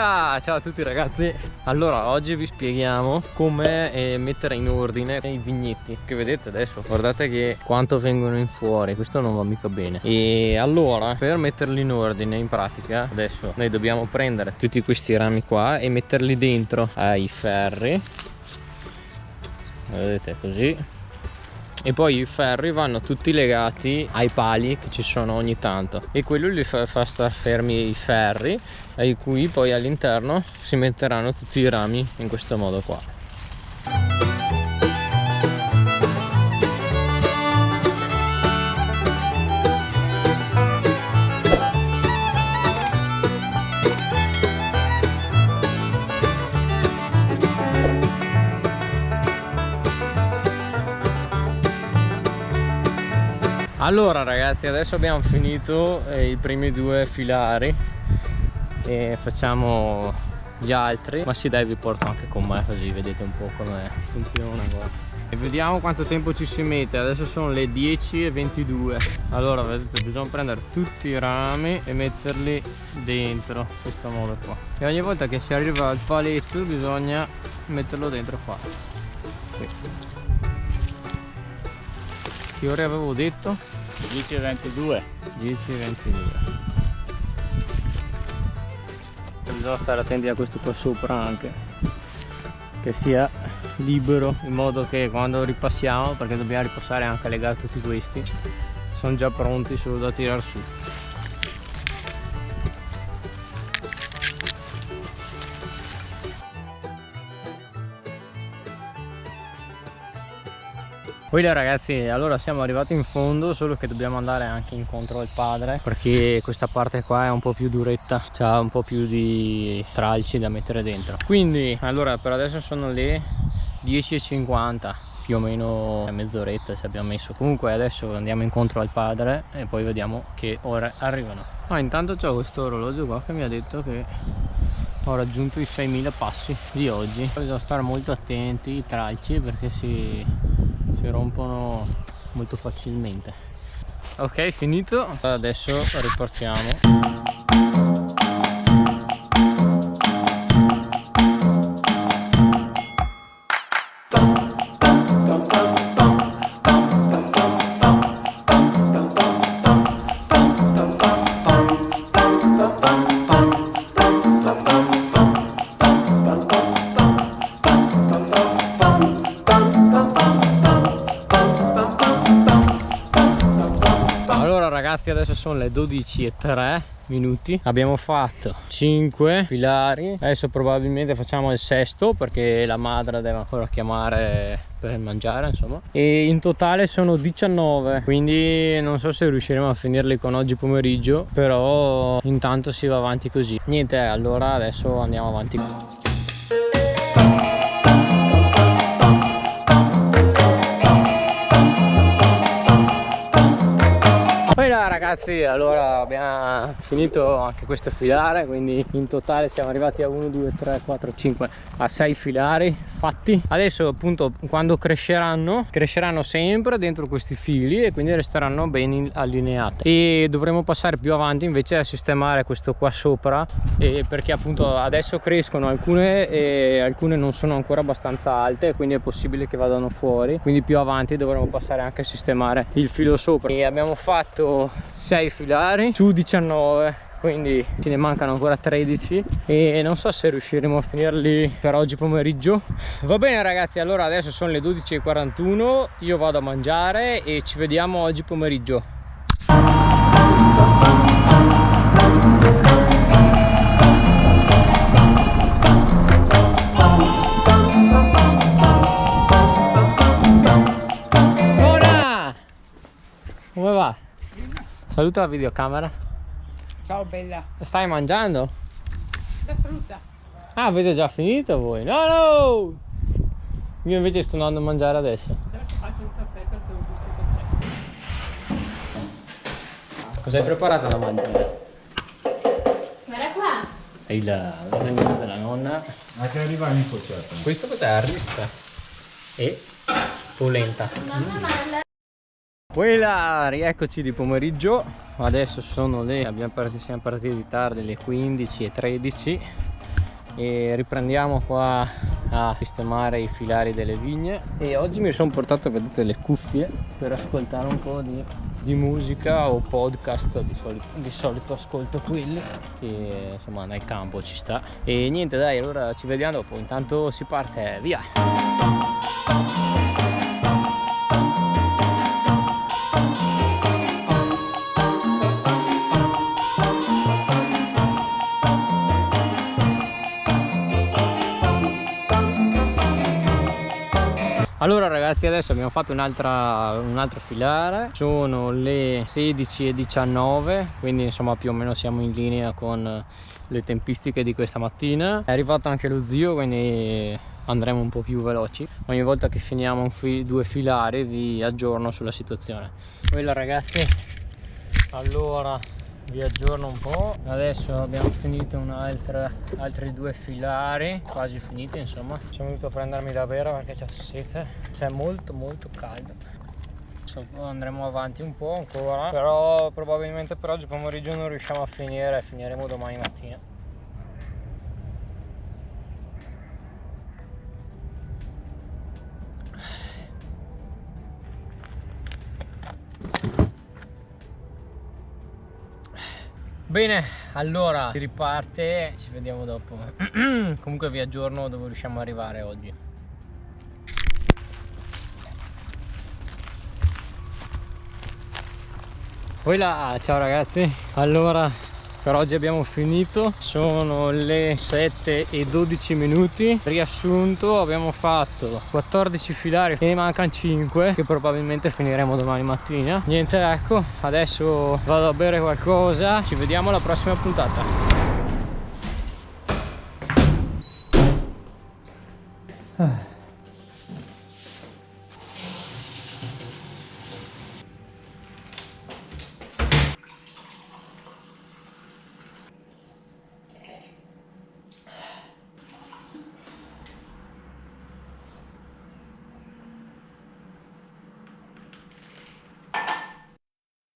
Voilà! Ciao a tutti ragazzi. Allora oggi vi spieghiamo come mettere in ordine i vignetti che vedete adesso. Guardate che quanto vengono in fuori, questo non va mica bene. E allora per metterli in ordine in pratica adesso noi dobbiamo prendere tutti questi rami qua e metterli dentro ai ferri, vedete così. E poi i ferri vanno tutti legati ai pali che ci sono ogni tanto, e quello li fa star fermi i ferri, ai cui poi all'interno si metteranno tutti i rami in questo modo qua. Allora ragazzi, adesso abbiamo finito i primi due filari e facciamo gli altri. Ma sì dai, vi porto anche con me così vedete un po' come funziona qua. E vediamo quanto tempo ci si mette. Adesso sono le 10:22. Allora vedete, bisogna prendere tutti i rami e metterli dentro questo modo qua, e ogni volta che si arriva al paletto bisogna metterlo dentro qua. Qui. Che ore avevo detto? 10:22. 10:22. Bisogna stare attenti a questo qua sopra anche, che sia libero, in modo che quando ripassiamo, perché dobbiamo ripassare anche a legare tutti questi, sono già pronti solo da tirar su. Poi ragazzi, allora siamo arrivati in fondo, solo che dobbiamo andare anche incontro al padre, perché questa parte qua è un po' più duretta, c'ha un po' più di tralci da mettere dentro. Quindi allora per adesso sono le 10:50, più o meno mezz'oretta ci abbiamo messo. Comunque adesso andiamo incontro al padre e poi vediamo che ore arrivano. Intanto c'ho questo orologio qua che mi ha detto che ho raggiunto i 6.000 passi di oggi. Bisogna stare molto attenti ai tralci perché si rompono molto facilmente. Ok, finito, adesso ripartiamo. Ragazzi, adesso sono le 12:03 minuti, abbiamo fatto 5 filari, adesso probabilmente facciamo il sesto perché la madre deve ancora chiamare per mangiare, insomma, e in totale sono 19, quindi non so se riusciremo a finirli con oggi pomeriggio, però intanto si va avanti così. Niente, allora adesso andiamo avanti. Ragazzi, allora abbiamo finito anche questo filare, quindi in totale siamo arrivati a 1, 2, 3, 4, 5, a 6 filari fatti. Adesso appunto quando cresceranno sempre dentro questi fili e quindi resteranno ben allineati, e dovremo passare più avanti invece a sistemare questo qua sopra, perché appunto adesso crescono alcune e alcune non sono ancora abbastanza alte, quindi è possibile che vadano fuori, quindi più avanti dovremo passare anche a sistemare il filo sopra. E abbiamo fatto 6 filari su 19, quindi ce ne mancano ancora 13 e non so se riusciremo a finirli per oggi pomeriggio. Va bene ragazzi, allora adesso sono le 12:41, io vado a mangiare e ci vediamo oggi pomeriggio. Buona! Come va? Saluta la videocamera. Ciao bella. Stai mangiando? La frutta. Ah, avete già finito voi? No, no! Io invece sto andando a mangiare adesso. Adesso faccio un caffè per tutto il concetto. Cos'hai preparato da mangiare? Guarda qua. E la lasagna della nonna. Ma che arriva in concetto? Questo cos'è? Arista e polenta. Mamma manda. Quella, rieccoci di pomeriggio. Adesso sono le, siamo partiti tardi, le 15:13. e riprendiamo qua a sistemare i filari delle vigne. E oggi mi sono portato, vedete, le cuffie per ascoltare un po' di musica o podcast. Di solito ascolto quelli che insomma nel campo ci sta. E niente, dai, allora ci vediamo dopo, intanto si parte, via. Allora ragazzi, adesso abbiamo fatto un altro filare, sono le 16:19, quindi insomma più o meno siamo in linea con le tempistiche di questa mattina. È arrivato anche lo zio, quindi andremo un po' più veloci. Ogni volta che finiamo due filari vi aggiorno sulla situazione. Quella ragazzi, allora vi aggiorno un po'. Adesso abbiamo finito altri due filari, quasi finiti insomma. Sono venuto a prendermi da bere perché c'è sete, c'è molto caldo. Adesso andremo avanti un po' ancora, però probabilmente per oggi pomeriggio non riusciamo a finire, finiremo domani mattina. Bene, allora si riparte, ci vediamo dopo. Comunque vi aggiorno dove riusciamo ad arrivare oggi. Poi là, ciao ragazzi, allora per oggi abbiamo finito, sono le 7:12. Riassunto, abbiamo fatto 14 filari e ne mancano 5 che probabilmente finiremo domani mattina. Niente, ecco, adesso vado a bere qualcosa, ci vediamo alla prossima puntata.